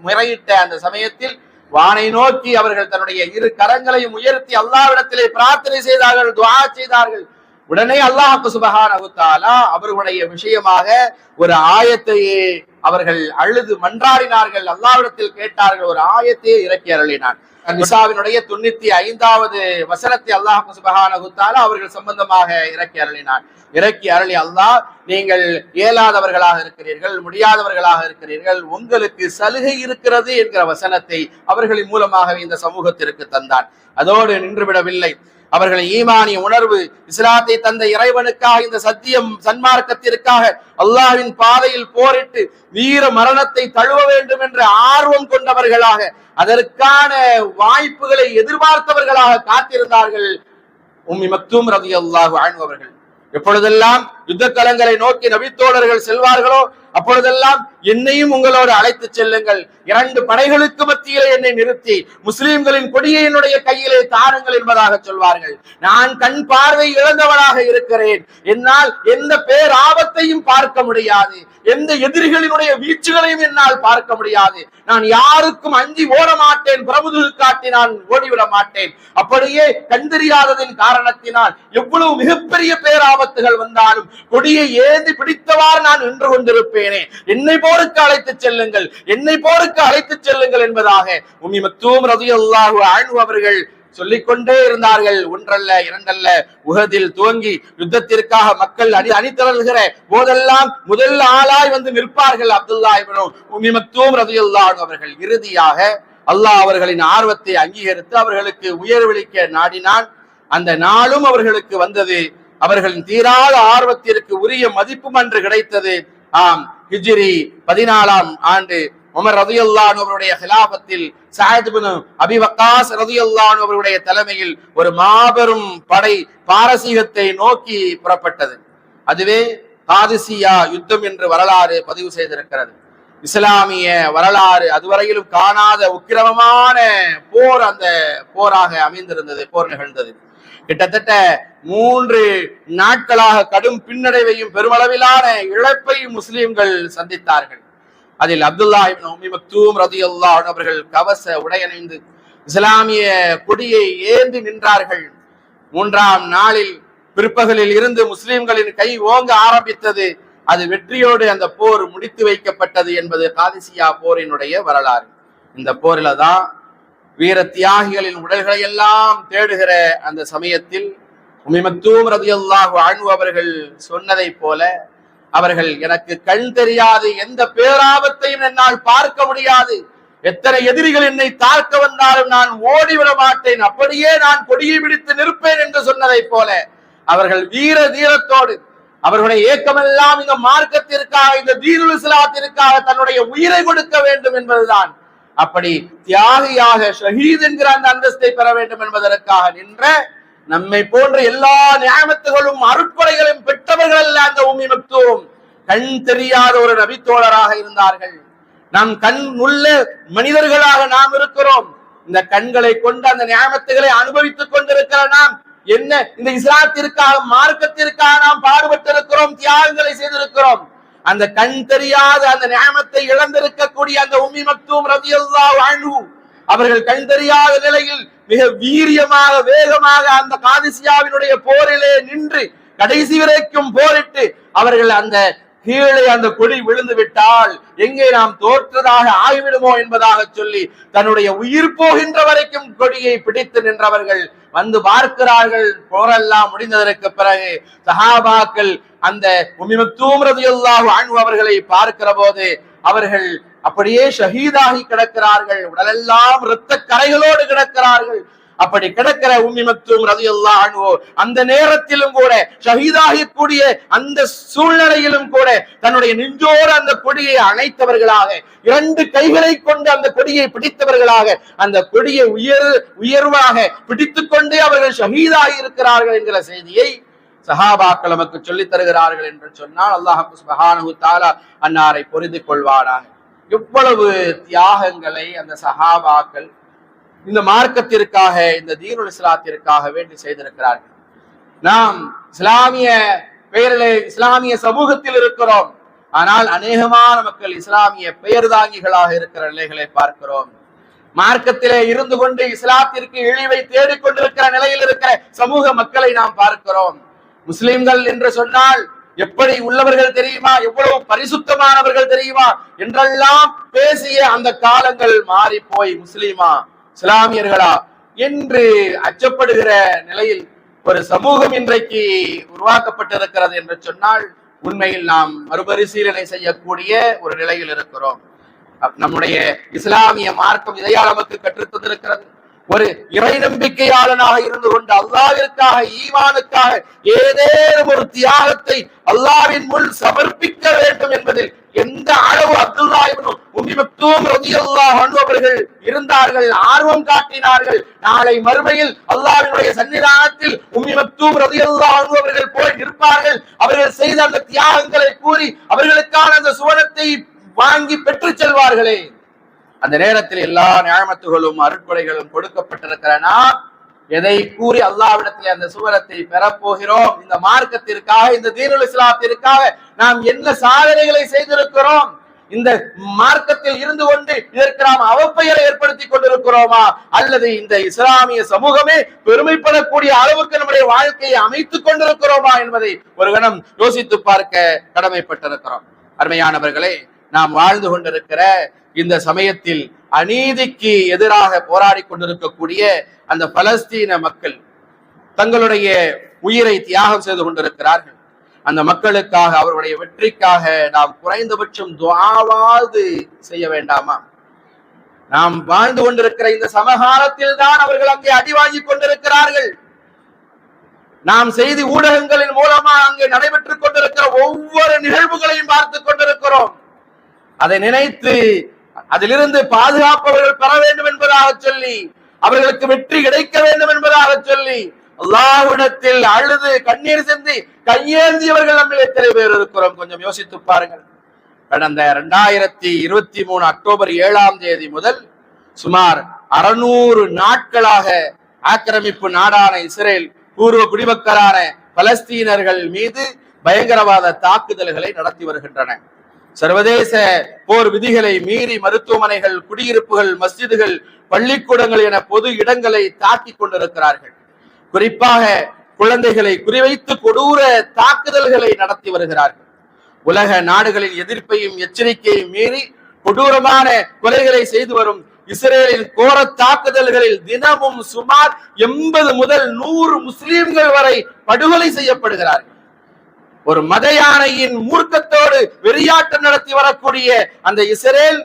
முறையிட்ட அந்த சமயத்தில் வானை நோக்கி அவர்கள் தன்னுடைய 2 கரங்களையும் உயர்த்தி அல்லாஹ்விடத்திலே பிரார்த்தனை செய்தார்கள், துஆ செய்தார்கள். உடனே அல்லாஹ் சுப்ஹானஹு தஆலா அவர்களுடைய விஷயமாக ஒரு ஆயத்தையே அவர்கள் அழுது மன்றாடினார்கள். அல்லாஹ்விடத்தில் கேட்டார்கள், ஒரு ஆயத்தையே இறக்கி அருளினான். நிசாவினுடைய 95வது வசனத்தை அல்லாஹ் சுப்ஹானஹு தஆலா அவர்கள் சம்பந்தமாக இறக்கி அருளினான். இறக்கி அருளி அல்லாஹ், நீங்கள் இயலாதவர்களாக இருக்கிறீர்கள், முடியாதவர்களாக இருக்கிறீர்கள், உங்களுக்கு சலுகை இருக்கிறது என்கிற வசனத்தை அவர்களின் மூலமாகவே இந்த சமூகத்திற்கு தந்தான். அதோடு நின்றுவிடவில்லை. அவர்களின் ஈமானிய உணர்வு, இஸ்லாத்தை தந்த இறைவனுக்காக, இந்த சத்தியம் சன்மார்க்கத்திற்காக அல்லாஹ்வின் பாதையில் போரிட்டு வீர மரணத்தை தழுவ வேண்டும் என்ற ஆர்வம் கொண்டவர்களாக, அதற்கான வாய்ப்புகளை எதிர்பார்த்தவர்களாக காத்திருந்தார்கள் உம்மி மக்தூம் ரலியல்லாஹு அன்ஹு அவர்கள். எப்பொழுதெல்லாம் யுத்த களங்களை நோக்கி நபித்தோழர்கள் செல்வார்களோ அப்பொழுதெல்லாம் என்னையும் உங்களோடு அழைத்து செல்லுங்கள், 2 படைகளுக்கு மத்தியிலே என்னை நிறுத்தி முஸ்லிம்களின் கொடியை என்னுடைய கையிலே தாருங்கள் என்பதாக சொல்வார்கள். நான் கண் பார்வை இழந்தவனாக இருக்கிறேன், என்னால் எந்த பேர் ஆபத்தையும் பார்க்க முடியாது, எந்த எதிரிகளினுடைய வீச்சுகளையும் என்னால் பார்க்க முடியாது, நான் யாருக்கும் அஞ்சி ஓட மாட்டேன், பிரபுது காட்டி நான் ஓடிவிட மாட்டேன். அப்படியே கண் தெரியாததின் காரணத்தினால் எவ்வளவு மிகப்பெரிய பேராபத்துகள் வந்தாலும் கொடியை ஏந்தி பிடித்தவாறு நான் நின்று கொண்டிருப்பேன். என்னை போருக்கு அழைத்து செல்லுங்கள், என்னை போருக்கு அழைத்து செல்லுங்கள் என்பதாக உம்மி மக்தூம் ரலியல்லாஹு அன்ஹு அவர்கள் சொல்லிக்கொண்டே இருந்தார்கள். ஒன்றல்ல இரண்டல்ல, உஹதில் துவங்கி யுத்தத்திற்காக மக்கள் அணிதிரள்கிற போதெல்லாம் முதல் ஆளாய் வந்து நிற்பார்கள் அப்துல்லா இப்னு உம்மி மக்தூம் ரலியல்லாஹு அன்ஹு அவர்கள். இறுதியாக அல்லாஹ் அவர்களின் ஆர்வத்தை அங்கீகரித்து அவர்களுக்கு உயர்வளிக்க நாடினான். அந்த நாளும் அவர்களுக்கு வந்தது. அவர்களின் தீராத ஆர்வத்திற்கு உரிய மதிப்பும் அன்று கிடைத்தது. ஆம், ஹிஜ்ரி 14ஆம் ஆண்டு உமர் ரலியல்லாஹு அன்ஹு அவருடைய ஹிலாஃபத்தில் சஅத் இப்னு அபி வக்காஸ் ரலியல்லாஹு அன்ஹு அவருடைய தலைமையில் ஒரு மாபெரும் படை பாரசீகத்தை நோக்கி புறப்பட்டது. அதுவே காதிசியா யுத்தம் என்று வரலாறு பதிவு செய்திருக்கிறது. இஸ்லாமிய வரலாறு அதுவரையிலும் காணாத உக்கிரமமான போர் அந்த போராக அமைந்திருந்தது. போர் நிகழ்ந்தது. கிட்டத்தட்ட 3 நாட்களாக கடும் பின்னடைவையும் பெருமளவிலான இழப்பையும் முஸ்லிம்கள் சந்தித்தார்கள். அதில் அப்துல்லா இப்னு உம்மி மக்தூம் ரலியல்லாஹு அன்ஹு அவர்கள் கவச உடையணிந்து இஸ்லாமிய கொடியை ஏந்தி நின்றார்கள். 3ஆம் நாளில் பிற்பகலில் இருந்து முஸ்லிம்களின் கை ஓங்க ஆரம்பித்தது. அது வெற்றியோடு அந்த போர் முடித்து வைக்கப்பட்டது என்பது காதிசியா போரினுடைய வரலாறு. இந்த போரில தான் வீர தியாகிகளின் உடல்களை எல்லாம் தேடுகிற அந்த சமயத்தில் உம்மி மக்தூம் ரலியல்லாஹு அன்ஹு அவர்கள் சொன்னதை போல, அவர்கள் எனக்கு கண் தெரியாது, எந்த பேராபத்தையும் என்னால் பார்க்க முடியாது, எத்தனை எதிரிகள் என்னை தாக்க வந்தாலும் நான் ஓடிவிட மாட்டேன், அப்படியே நான் கொடியை பிடித்து நிற்பேன் என்று சொன்னதை போல அவர்கள் வீர தீரத்தோடு அவர்களுடைய ஏக்கமெல்லாம் இந்த மார்க்கத்திற்காக, இந்த தீனுல் இஸ்லாத்திற்காக தன்னுடைய உயிரை கொடுக்க வேண்டும் என்பதுதான். அப்படி தியாகியாக ஷஹீத் என்கிற அந்த அந்தஸ்தை பெற வேண்டும் என்பதற்காக நின்ற நம்மை போன்ற எல்லா நியாமத்துகளும் அருட்கொடைகளும் பெற்றவர்கள் அல்ல அந்த உம்மி மக்தூம். கண் தெரியாத ஒரு நபித்தோழராக இருந்தார்கள். நம் கண் உள்ள மனிதர்களாக நாம் இருக்கிறோம். இந்த கண்களை கொண்டு அந்த நியாமத்துகளை அனுபவித்துக் கொண்டிருக்கிற நாம் என்ன இந்த இஸ்லாத்திற்காக, மார்க்கத்திற்காக நாம் பாடுபட்டிருக்கிறோம், தியாகங்களை செய்திருக்கிறோம். அந்த கண் தெரியாத அந்த நியாமத்தை இழந்திருக்கக்கூடிய அந்த உம்மி மக்தூம் ரலியல்லாஹு அன்ஹு அவர்கள் கண் தெரியாத நிலையில் மிக வீரியமாக வேகமாக அந்த காதிசியாவினுடைய போரிலே நின்று கடைசி வரைக்கும் போரிட்டு அவர்கள் அந்த கீழே அந்த கொடி விழுந்து விட்டால் எங்கே நாம் தோற்றதாக ஆகிவிடுமோ என்பதாக சொல்லி தன்னுடைய உயிர் போகின்ற வரைக்கும் கொடியை பிடித்து நின்றவர்கள் வந்து பார்க்கிறார்கள். போரெல்லாம் முடிந்ததற்கு பிறகு சஹாபாக்கள் அந்த உம்மி மக்தூம் ரலியல்லாஹு அன்ஹு அவர்களை பார்க்கிற போது அவர்கள் அப்படியே ஷஹீதாகி கிடக்கிறார்கள். உடலெல்லாம் இரத்த கரைகளோடு கிடக்கிறார்கள். அப்படி கிடக்கிற உம்மி மக்தூம் ரலியல்லாஹு அன்ஹு அந்த நேரத்திலும் கூட, ஷஹீதாகி கூடிய அந்த சூழ்நிலையிலும் கூட தன்னுடைய நெஞ்சோடு அந்த கொடியை அணைத்தவர்களாக, 2 கைகளை கொண்டு அந்த கொடியை பிடித்தவர்களாக, அந்த கொடியை உயர்வாக பிடித்துக் கொண்டே அவர்கள் ஷஹீதாகி இருக்கிறார்கள் என்கிற செய்தியை சஹாபாக்கள் நமக்கு சொல்லித் தருகிறார்கள் என்று சொன்னால் அல்லாஹ் சுப்ஹானஹு தஆலா அன்னாரை புரிந்து கொள்வானாக. எவ்வளவு தியாகங்களை அந்த சஹாபாக்கள் இந்த மார்க்கத்திற்காக, இந்த தீனுல் இஸ்லாத்திற்காக வேண்டி செய்திருக்கிறார்கள். நாம் இஸ்லாமிய பெயரிலே இஸ்லாமிய சமூகத்தில் இருக்கிறோம். ஆனால் அநேகமான மக்கள் இஸ்லாமிய பெயர் தாங்கிகளாக இருக்கிற நிலைகளை பார்க்கிறோம். மார்க்கத்திலே இருந்து கொண்டு இஸ்லாத்திற்கு இழிவை தேடிக்கொண்டிருக்கிற நிலையில் இருக்கிற சமூக மக்களை நாம் பார்க்கிறோம். முஸ்லிம்கள் என்று சொன்னால் எப்படி உள்ளவர்கள் தெரியுமா, எவ்வளவு பரிசுத்தமானவர்கள் தெரியுமா என்றெல்லாம் பேசிய அந்த காலங்கள் மாறி போய் முஸ்லிமா, இஸ்லாமியர்களா என்று அச்சப்படுகிற நிலையில் ஒரு சமூகம் இன்றைக்கு உருவாக்கப்பட்டிருக்கிறது என்று சொன்னால் உண்மையில் நாம் மறுபரிசீலனை செய்யக்கூடிய ஒரு நிலையில் இருக்கிறோம். நம்முடைய இஸ்லாமிய மார்க்கம் இதையா நமக்கு கற்றுத் தந்திருக்கிறது. ஒரு இறை நம்பிக்கையாளனாக இருந்து கொண்டு அல்லாஹ்விற்காக, ஈமானுக்காக ஏதேனும் ஒரு தியாகத்தை அல்லாஹ்வின் முன் சமர்ப்பிக்க வேண்டும் என்பதில் எந்த அளவு அப்துல்லா இப்னு உம்மி மக்தூம் ரலியல்லாஹு அன்ஹு அவர்கள் இருந்தார்கள், ஆர்வம் காட்டினார்கள். நாளை மறுமையில் அல்லாஹ்வினுடைய சன்னிதானத்தில் உம்மி மக்தூம் ரலியல்லாஹு அன்ஹு அவர்கள் போய் நிற்பார்கள். அவர்கள் செய்த அந்த தியாகங்களை கூறி அவர்களுக்கான அந்த சுவனத்தை வாங்கி பெற்று செல்வார்களே. அந்த நேரத்தில் எல்லா நியாமத்துகளும் அருட்கொடைகளும் கொடுக்கப்பட்டிருக்கிற நாம் எதை கூறி அல்லாஹ்விடத்திலே அந்த சுவனத்தை பெறப்போகிறோம்? இந்த மார்க்கத்திற்காக, இந்த தீனுல் இஸ்லாத்திற்காக நாம் என்ன சாதனைகளை செய்திருக்கிறோம்? இந்த மார்க்கத்தில் இருந்து கொண்டு இதற்கு நாம் அவப்பெயரை ஏற்படுத்திக் கொண்டிருக்கிறோமா, அல்லது இந்த இஸ்லாமிய சமூகமே பெருமைப்படக்கூடிய அளவுக்கு நம்முடைய வாழ்க்கையை அமைத்துக் கொண்டிருக்கிறோமா என்பதை ஒரு கணம் யோசித்து பார்க்க கடமைப்பட்டிருக்கிறோம். அருமையானவர்களே, நாம் வாழ்ந்து கொண்டிருக்கிற இந்த சமயத்தில் அநீதிக்கு எதிராக போராடி கொண்டிருக்கக்கூடிய அந்த பலஸ்தீன மக்கள் தங்களுடைய உயிரை தியாகம் செய்து கொண்டிருக்கிறார்கள். அந்த மக்களுக்காக, அவருடைய வெற்றிக்காக நாம் குறைந்தபட்சம் துஆவாவது செய்ய வேண்டாமா? நாம் வாழ்ந்து கொண்டிருக்கிற இந்த சமகாலத்தில் தான் அவர்கள் அங்கே அடி வாங்கிக் கொண்டிருக்கிறார்கள். நாம் செய்தி ஊடகங்களின் மூலமா அங்கே நடைபெற்றுக் கொண்டிருக்கிற ஒவ்வொரு நிகழ்வுகளையும் பார்த்துக் கொண்டிருக்கிறோம். அதை நினைத்து அதிலிருந்து பாதுகாப்பவர்கள் பெற வேண்டும் என்பதாக சொல்லி, அவர்களுக்கு வெற்றி கிடைக்க வேண்டும் என்பதாக சொல்லி அல்லாஹ்விடத்தில் அழுது கண்ணீர் சிந்தி கையேந்தியவர்கள் நம்மில் எத்தனை பேர் இருக்கிறோம்? கொஞ்சம் யோசித்து பாருங்கள். கடந்த 2023 அக்டோபர் 7 முதல் சுமார் 600 நாட்களாக ஆக்கிரமிப்பு நாடான இஸ்ரேல் பூர்வ குடிமக்களான பலஸ்தீனர்கள் மீது பயங்கரவாத தாக்குதல்களை நடத்தி வருகின்றன. சர்வதேச போர் விதிகளை மீறி மருத்துவமனைகள், குடியிருப்புகள், மஸ்ஜிதுகள், பள்ளிக்கூடங்கள் என பொது இடங்களை தாக்கி கொண்டிருக்கிறார்கள். குறிப்பாக குழந்தைகளை குறிவைத்து கொடூர தாக்குதல்களை நடத்தி வருகிறார்கள். உலக நாடுகளின் எதிர்ப்பையும் எச்சரிக்கையும் மீறி கொடூரமான கொலைகளை செய்து வரும் இஸ்ரேலின் கோர தாக்குதல்களில் தினமும் சுமார் 80 முதல் 100 முஸ்லிம்கள் வரை படுகொலை செய்யப்படுகிறார்கள். ஒரு மத யானையின் மூர்க்கத்தோடு வெறியாட்டம் நடத்தி வரக்கூடிய அந்த இஸ்ரேல்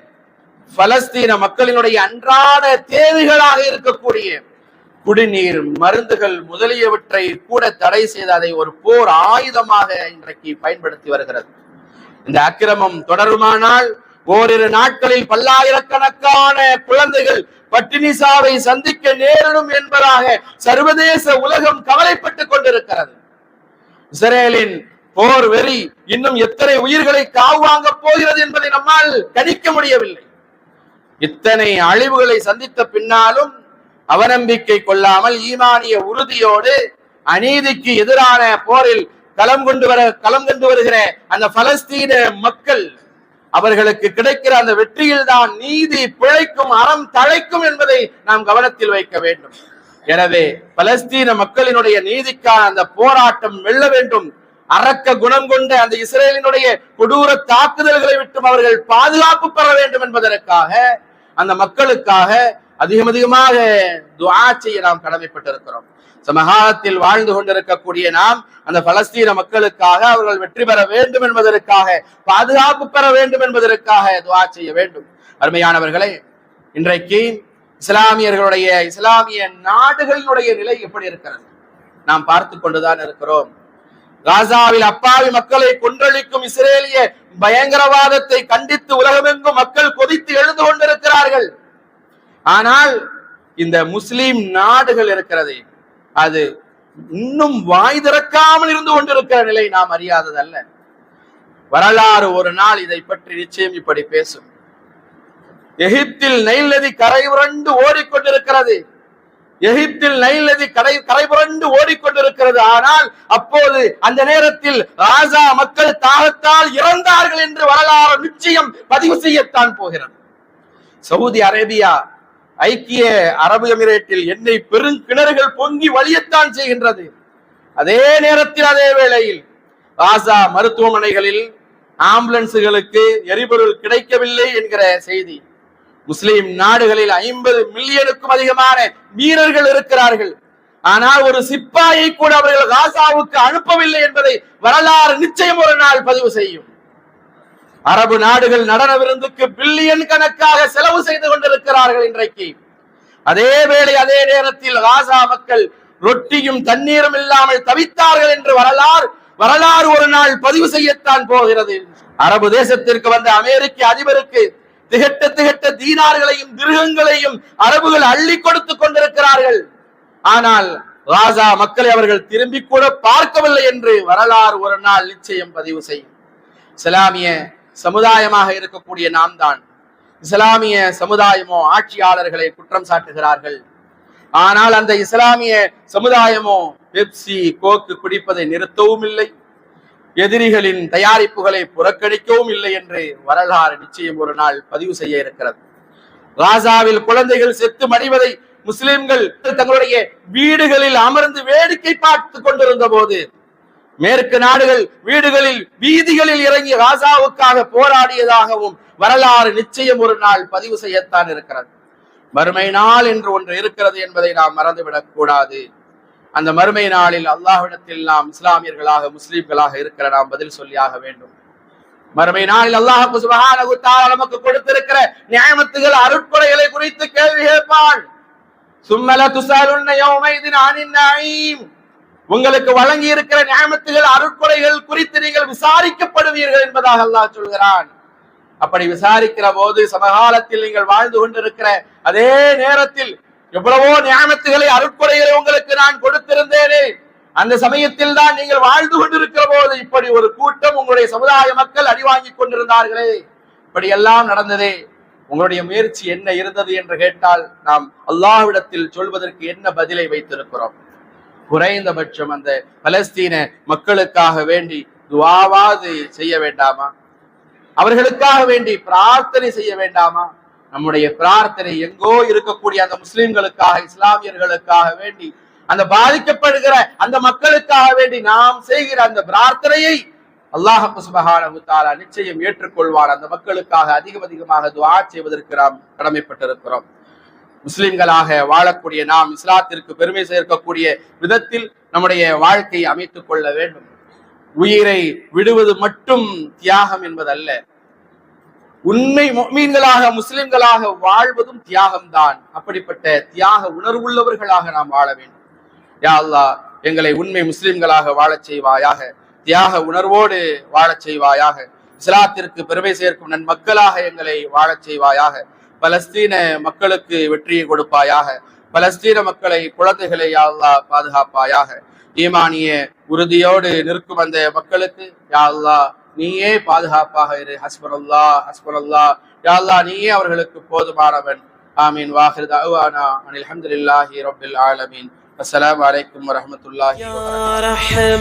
பலஸ்தீன மக்களினுடைய அன்றாட தேவைகளாக இருக்கக்கூடிய குடிநீர், மருந்துகள் முதலியவற்றை கூட தடை செய்து அதை ஒரு போர் ஆயுதமாக இன்றைக்கு பயன்படுத்தி வருகிறது. இந்த அக்கிரமம் தொடருமானால் ஓரிரு நாட்களில் பல்லாயிரக்கணக்கான குழந்தைகள் பட்டினி சாவை சந்திக்க நேரிடும் என்பதாக சர்வதேச உலகம் கவலைப்பட்டுக் கொண்டிருக்கிறது. இஸ்ரேலின் போர் வெறி இன்னும் எத்தனை உயிர்களை காவாங்க போகிறது என்பதை நம்மால் கணிக்க முடியவில்லை. இத்தனை அழிவுகளை சந்தித்த பின்னாலும் அவநம்பிக்கை கொள்ளாமல் ஈமானிய உறுதியோடு அநீதிக்கு எதிரான போரில் களம் கண்டு வருகிற அந்த பலஸ்தீன மக்கள், அவர்களுக்கு கிடைக்கிற அந்த வெற்றியில் தான் நீதி பிழைக்கும், அறம் தழைக்கும் என்பதை நாம் கவனத்தில் வைக்க வேண்டும். எனவே பலஸ்தீன மக்களினுடைய நீதிக்கான அந்த போராட்டம் வெல்ல வேண்டும். அரக்க குணம் கொண்ட அந்த இஸ்ரேலினுடைய கொடூர தாக்குதல்களை விட்டும் அவர்கள் பாதுகாப்பு பெற வேண்டும் என்பதற்காக, அந்த மக்களுக்காக அதிகமாக துஆ செய்ய நாம் கடமைப்பட்டிருக்கிறோம். சமகாலத்தில் வாழ்ந்து கொண்டிருக்கக்கூடிய நாம் அந்த பலஸ்தீன மக்களுக்காக அவர்கள் வெற்றி பெற வேண்டும் என்பதற்காக, பாதுகாப்பு பெற வேண்டும் என்பதற்காக துஆ செய்ய வேண்டும். அருமையானவர்களே, இன்றைக்கு இஸ்லாமிய நாடுகளினுடைய நிலை எப்படி இருக்கிறது நாம் பார்த்து கொண்டுதான் இருக்கிறோம். காசாவில் அப்பாவி மக்களை கொன்றளிக்கும் இஸ்ரேலிய பயங்கரவாதத்தை கண்டித்து உலகமெங்கும் மக்கள் கொதித்து எழுந்து கொண்டிருக்கிறார்கள். ஆனால் இந்த முஸ்லிம் நாடுகள் இருக்கிறது, அது இன்னும் வாய் திறக்காமல் இருந்து கொண்டிருக்கிற நிலை நாம் அறியாததல்ல. வரலாறு ஒரு நாள் இதை பற்றி நிச்சயம் இப்படி பேசும். எகிப்தில் நைல் நதி கரை புரண்டு ஓடிக்கொண்டிருக்கிறது. எகிப்தில் நைல் நதி கரை புரண்டு ஓடிக்கொண்டிருக்கிறது. ஆனால் அப்போது அந்த நேரத்தில் காசா மக்கள் தாகத்தால் இறந்தார்கள் என்று வரலாறு நிச்சயம் பதிவு செய்யத்தான் போகிறது. சவுதி அரேபியா, ஐக்கிய அரபு எமிரேட்டில் எண்ணெய் பெருங்கிணறுகள் பொங்கி வழியத்தான் செய்கின்றது. அதே நேரத்தில் அதே வேளையில் காசா மருத்துவமனைகளில் ஆம்புலன்ஸுகளுக்கு எரிபொருள் கிடைக்கவில்லை என்கிற செய்தி. முஸ்லிம் நாடுகளில் 50 மில்லியனுக்கும் அதிகமான வீரர்கள் இருக்கிறார்கள். ஆனால் ஒரு சிப்பாயை கூட அவர்கள் காசாவுக்கு அனுப்பவில்லை என்பதை வரலாறு நிச்சயம் ஒரு நாள் பதிவு செய்யும். அரபு நாடுகள் நடன விருந்துக்கு பில்லியன் கணக்காக செலவு செய்து கொண்டிருக்கிறார்கள் இன்றைக்கு. அதே வேளை அதே நேரத்தில் காசா மக்கள் ரொட்டியும் தண்ணீரும் இல்லாமல் தவித்தார்கள் என்று வரலாறு ஒரு நாள் பதிவு செய்யத்தான் போகிறது. அரபு தேசத்திற்கு வந்த அமெரிக்க அதிபருக்கு திகட்ட தீனார்களையும் திருகங்களையும் அரபுகள் அள்ளி கொடுத்துக் கொண்டிருக்கிறார்கள். ஆனால் காசா மக்களை அவர்கள் திரும்பி கூட பார்க்கவில்லை என்று வரலாறு ஒரு நாள் நிச்சயம் பதிவு செய்யும். இஸ்லாமிய சமுதாயமாக இருக்கக்கூடிய நாம் தான் இஸ்லாமிய சமுதாயமோ ஆட்சியாளர்களை குற்றம் சாட்டுகிறார்கள். ஆனால் அந்த இஸ்லாமிய சமுதாயமோ பெப்சி, கோக்கு குடிப்பதை நிறுத்தவும் இல்லை, எதிரிகளின் தயாரிப்புகளை புறக்கணிக்கவும் இல்லை என்று வரலாறு நிச்சயம் ஒரு நாள் பதிவு செய்ய இருக்கிறது. காசாவில் குழந்தைகள் செத்து மடிவதை முஸ்லிம்கள் தங்களுடைய வீடுகளில் அமர்ந்து வேடிக்கை பார்த்து கொண்டிருந்த போது, மேற்கு நாடுகள் வீதிகளில் இறங்கி காசாவுக்காக போராடியதாகவும் வரலாறு நிச்சயம் ஒரு நாள் பதிவு செய்யத்தான் இருக்கிறது. மறுமை நாள் என்று ஒன்று இருக்கிறது என்பதை நாம் மறந்துவிடக் கூடாது. அந்த மறுமை நாளில் அல்லாஹ்விடத்தில் நாம் இஸ்லாமியர்களாக, முஸ்லிம்களாக இருக்கிற நாம் பதில் சொல்லியாக வேண்டும். மறுமை நாளில் அல்லாஹ் சுப்ஹானஹு வ தஆலா நமக்கு கொடுத்திருக்கிற நியமத்துகள், அருட்கொடைகளை குறித்து கேள்வி கேட்பான். சும்மல துஸாலுன்ன யௌமைதின் அனின் நஈம், உங்களுக்கு வழங்கி இருக்கிற நியமத்துகள், அருட்கொடைகள் குறித்து நீங்கள் விசாரிக்கப்படுவீர்கள் என்பதாக அல்லாஹ் சொல்கிறான். அப்படி விசாரிக்கிற போது சமகாலத்தில் நீங்கள் வாழ்ந்து கொண்டிருக்கிற அதே நேரத்தில் எவ்வளவோ நியமத்துகளை, அருட்கொடைகளை உங்களுக்கு நான் கொடுத்திருந்தேனே, அந்த சமயத்தில் தான் நீங்கள் வாழ்ந்து கொண்டிருக்கிற போது இப்படி ஒரு கூட்டம் உங்களுடைய சமுதாய மக்கள் அடிவாங்கிக் கொண்டிருந்தார்களே, இப்படி எல்லாம் நடந்ததே, உங்களுடைய முயற்சி என்ன இருந்தது என்று கேட்டால் நாம் அல்லாஹ்விடத்தில் சொல்வதற்கு என்ன பதிலை வைத்திருக்கிறோம்? குறைந்தபட்சம் அந்த பலஸ்தீன மக்களுக்காக வேண்டி துஆவாது செய்ய வேண்டாமா? அவர்களுக்காக வேண்டி பிரார்த்தனை செய்ய வேண்டாமா? நம்முடைய பிரார்த்தனை எங்கோ இருக்கக்கூடிய அந்த முஸ்லிம்களுக்காக, இஸ்லாமியர்களுக்காக வேண்டி, அந்த பாதிக்கப்படுகிற அந்த மக்களுக்காக வேண்டி நாம் செய்கிற அந்த பிரார்த்தனையை அல்லாஹ் சுப்ஹானஹு வ தஆலா நிச்சயம் ஏற்றுக்கொள்வார். அந்த மக்களுக்காக அதிகமாக துஆ செய்வதற்கு நாம் கடமைப்பட்டிருக்கிறோம். முஸ்லிம்களாக வாழக்கூடிய நாம் இஸ்லாத்திற்கு பெருமை சேர்க்கக்கூடிய விதத்தில் நம்முடைய வாழ்க்கையை அமைத்துக் கொள்ள வேண்டும். உயிரை விடுவது மட்டும் தியாகம் என்பதல்ல, உண்மை முஃமின்களாக முஸ்லிம்களாக வாழ்வதும் தியாகம்தான். அப்படிப்பட்ட தியாக உணர்வுள்ளவர்களாக நாம் வாழ வேண்டும். யா அல்லாஹ், எங்களை உண்மை முஸ்லிம்களாக வாழச் செய்வாயாக, தியாக உணர்வோடு வாழச் செய்வாயாக, இஸ்லாத்திற்கு பெருமை சேர்க்கும் நன்மக்களாக எங்களை வாழச் செய்வாயாக. பலஸ்தீன மக்களுக்கு வெற்றியை கொடுப்பாயாக. பலஸ்தீன மக்களை, குழந்தைகளை யா அல்லாஹ் பாதுகாப்பாயாக. ஈமானிய உறுதியோடு நிற்கும் அந்த மக்களுக்கு யா அல்லாஹ் நீயே பாதுகாப்பாக இரு. ஹஸ்புனல்லாஹ் ஹஸ்புனல்லாஹ். யா அல்லாஹ் நீயே அவர்களுக்கு போதுமானவன். ஆமீன். வாஹிர் தஅவானா அனில் ஹம்துலில்லாஹி ரப்பில் ஆலமீன். அஸ்ஸலாமு அலைக்கும் வரஹ்மத்துல்லாஹி வபரகாத்துஹு.